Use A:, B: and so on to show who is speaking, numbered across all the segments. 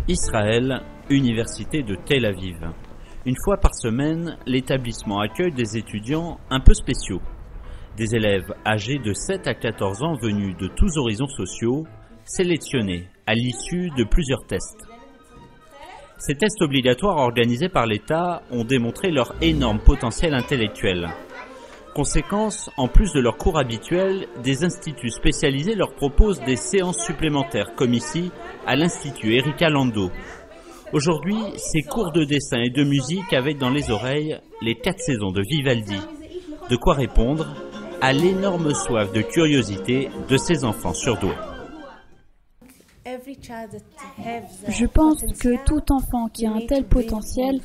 A: Israël, Université de Tel Aviv. Une fois par semaine, l'établissement accueille des étudiants un peu spéciaux. Des élèves âgés de 7 à 14 ans venus de tous horizons sociaux, sélectionnés à l'issue de plusieurs tests. Ces tests obligatoires organisés par l'État ont démontré leur énorme potentiel intellectuel. Conséquence, en plus de leurs cours habituels, des instituts spécialisés leur proposent des séances supplémentaires, comme ici, à l'Institut Erika Lando. Aujourd'hui, c'est cours de dessin et de musique avec dans les oreilles les 4 saisons de Vivaldi. De quoi répondre à l'énorme soif de curiosité de ces enfants surdoués.
B: Je pense que tout enfant qui a un tel potentiel,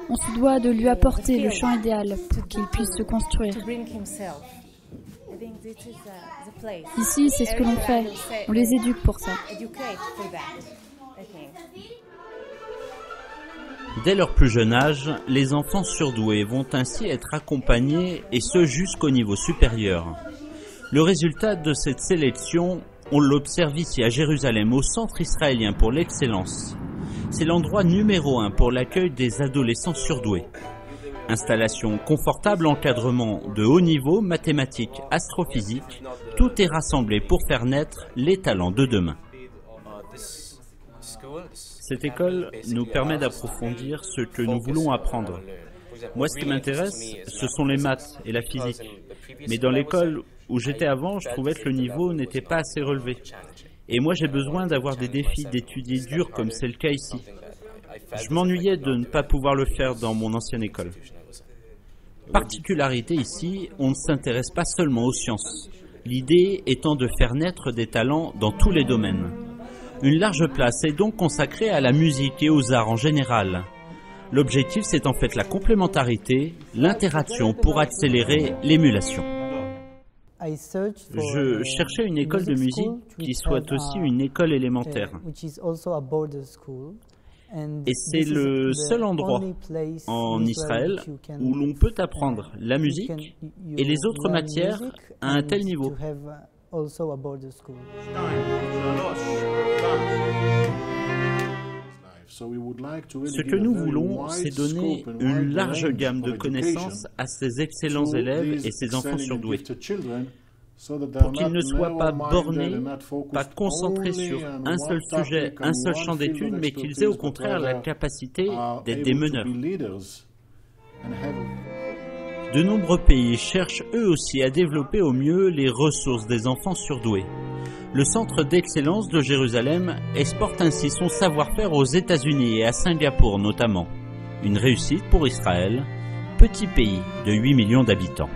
B: on se doit de lui apporter le champ idéal pour qu'il puisse se construire. Ici, c'est ce que l'on fait. On les éduque pour ça.
A: Dès leur plus jeune âge, les enfants surdoués vont ainsi être accompagnés et ce jusqu'au niveau supérieur. Le résultat de cette sélection, on l'observe ici à Jérusalem, au Centre israélien pour l'excellence. C'est l'endroit numéro 1 pour l'accueil des adolescents surdoués. Installation confortable, encadrement de haut niveau, mathématiques, astrophysique, tout est rassemblé pour faire naître les talents de demain. Cette école nous permet d'approfondir ce que nous voulons apprendre. Moi, ce qui m'intéresse, ce sont les maths et la physique. Mais dans l'école où j'étais avant, je trouvais que le niveau n'était pas assez relevé. Et moi, j'ai besoin d'avoir des défis, d'étudier dur, comme c'est le cas ici. Je m'ennuyais de ne pas pouvoir le faire dans mon ancienne école. Particularité ici, on ne s'intéresse pas seulement aux sciences. L'idée étant de faire naître des talents dans tous les domaines. Une large place est donc consacrée à la musique et aux arts en général. L'objectif, c'est en fait la complémentarité, l'interaction pour accélérer l'émulation. Je cherchais une école de musique qui soit aussi une école élémentaire. Et c'est le seul endroit en Israël où l'on peut apprendre la musique et les autres matières à un tel niveau. Ce que nous voulons, c'est donner une large gamme de connaissances à ces excellents élèves et ces enfants surdoués, pour qu'ils ne soient pas bornés, pas concentrés sur un seul sujet, un seul champ d'études, mais qu'ils aient au contraire la capacité d'être des meneurs. De nombreux pays cherchent eux aussi à développer au mieux les ressources des enfants surdoués. Le Centre d'excellence de Jérusalem exporte ainsi son savoir-faire aux États-Unis et à Singapour notamment. Une réussite pour Israël, petit pays de 8 millions d'habitants.